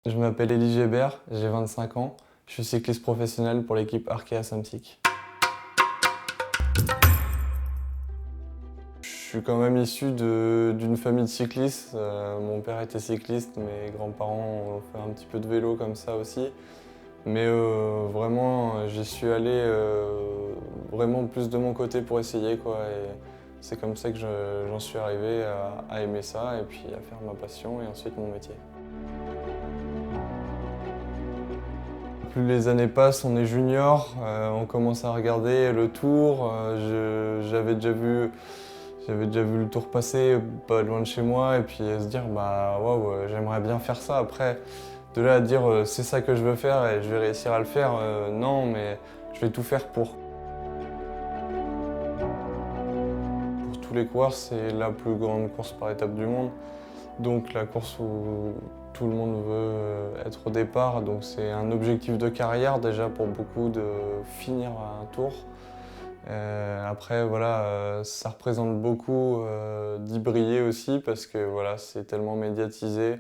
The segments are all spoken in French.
Je m'appelle Élie Gébert, j'ai 25 ans. Je suis cycliste professionnel pour l'équipe Arkea Samsic. Je suis quand même issu d'une famille de cyclistes. Mon père était cycliste, mes grands-parents ont fait un petit peu de vélo comme ça aussi. Mais vraiment, j'y suis allé vraiment plus de mon côté pour essayer, quoi. Et c'est comme ça que j'en suis arrivé à aimer ça et puis à faire ma passion et ensuite mon métier. Plus les années passent, on est junior, on commence à regarder le Tour. J'avais déjà vu le Tour passer pas loin de chez moi et puis se dire bah waouh, j'aimerais bien faire ça. Après, de là à dire c'est ça que je veux faire et je vais réussir à le faire, non, mais je vais tout faire pour. Pour tous les coureurs, c'est la plus grande course par étape du monde. Donc la course où tout le monde veut être au départ, donc c'est un objectif de carrière déjà pour beaucoup de finir un tour. Après voilà, ça représente beaucoup d'y briller aussi parce que voilà, c'est tellement médiatisé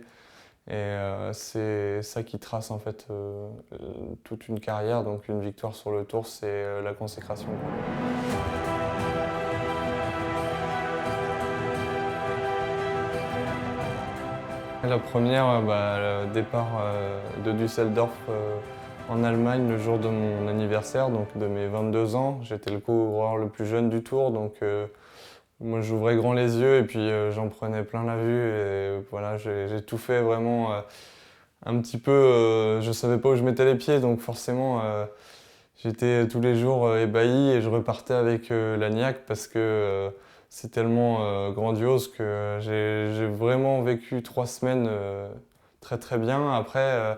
et c'est ça qui trace en fait toute une carrière. Donc une victoire sur le tour, c'est la consécration, quoi. La première, le départ de Düsseldorf en Allemagne le jour de mon anniversaire, donc de mes 22 ans. J'étais le coureur le plus jeune du tour, donc moi j'ouvrais grand les yeux et puis j'en prenais plein la vue. Et voilà, j'ai tout fait vraiment un petit peu. Je savais pas où je mettais les pieds, donc forcément j'étais tous les jours ébahi et je repartais avec la niaque parce que c'est tellement grandiose que j'ai vraiment vécu 3 semaines très très bien. Après,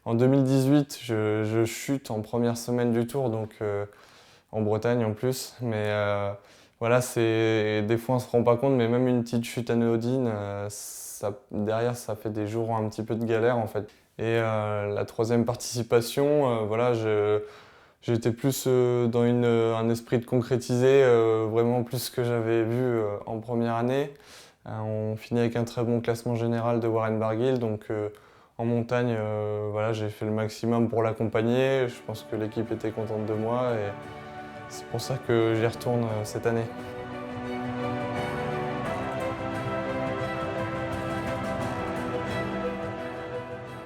en 2018, je chute en première semaine du Tour, donc en Bretagne en plus. Mais voilà, des fois on se rend pas compte, mais même une petite chute anodine, derrière ça fait des jours un petit peu de galère en fait. Et la troisième participation, voilà, j'étais plus dans un esprit de concrétiser vraiment plus ce que j'avais vu en première année. On finit avec un très bon classement général de Warren Barguil, donc en montagne, voilà, j'ai fait le maximum pour l'accompagner. Je pense que l'équipe était contente de moi et c'est pour ça que j'y retourne cette année.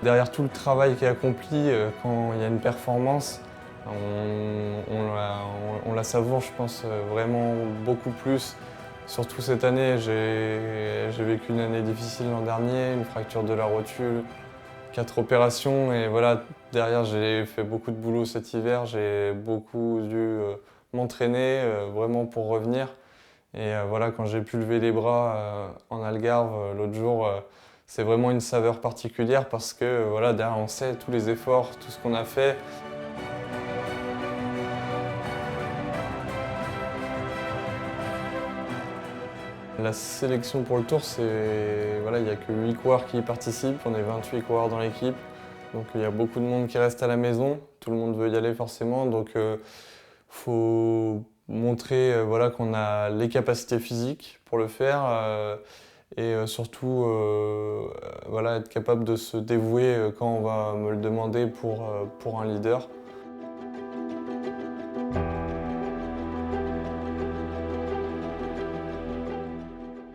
Derrière tout le travail qui est accompli, quand il y a une performance, on la savoure, je pense, vraiment beaucoup plus. Surtout cette année, j'ai vécu une année difficile l'an dernier, une fracture de la rotule, 4 opérations et voilà, derrière j'ai fait beaucoup de boulot cet hiver, j'ai beaucoup dû m'entraîner vraiment pour revenir. Et voilà, quand j'ai pu lever les bras en Algarve l'autre jour, c'est vraiment une saveur particulière parce que voilà, derrière on sait tous les efforts, tout ce qu'on a fait. La sélection pour le tour, voilà, il n'y a que 8 coureurs qui y participent, on est 28 coureurs dans l'équipe. Donc il y a beaucoup de monde qui reste à la maison, tout le monde veut y aller forcément, donc faut montrer voilà, qu'on a les capacités physiques pour le faire et surtout voilà, être capable de se dévouer quand on va me le demander pour un leader.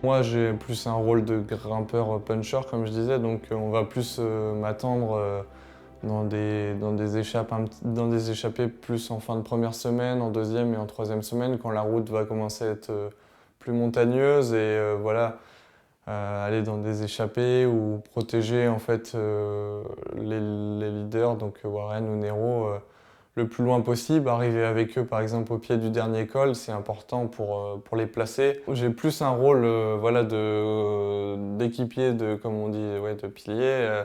Moi, j'ai plus un rôle de grimpeur puncher, comme je disais, donc on va plus m'attendre dans des échappées plus en fin de première semaine, en deuxième et en troisième semaine, quand la route va commencer à être plus montagneuse et voilà, aller dans des échappées ou protéger en fait les leaders, donc Warren ou Nero, le plus loin possible, arriver avec eux par exemple au pied du dernier col, c'est important pour les placer. J'ai plus un rôle voilà, d'équipier, comme on dit, ouais, de pilier.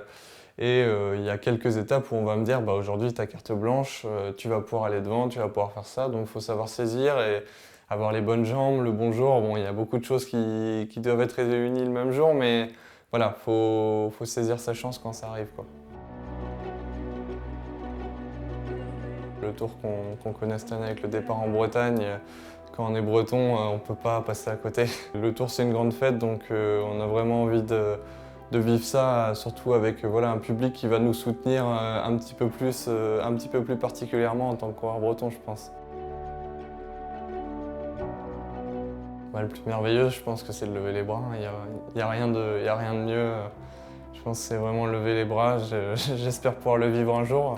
Et il y a quelques étapes où on va me dire bah, aujourd'hui tu as carte blanche, tu vas pouvoir aller devant, tu vas pouvoir faire ça, donc il faut savoir saisir et avoir les bonnes jambes, le bon jour. Bon, il y a beaucoup de choses qui doivent être réunies le même jour, mais voilà, faut saisir sa chance quand ça arrive, quoi. Le tour qu'on connaît cette année avec le départ en Bretagne, quand on est breton, on ne peut pas passer à côté. Le tour c'est une grande fête, donc on a vraiment envie de vivre ça, surtout avec voilà, un public qui va nous soutenir un petit peu plus particulièrement en tant que coureur breton, je pense. Le plus merveilleux, je pense que c'est de lever les bras. Il n'y a rien de mieux. Je pense que c'est vraiment lever les bras. J'espère pouvoir le vivre un jour.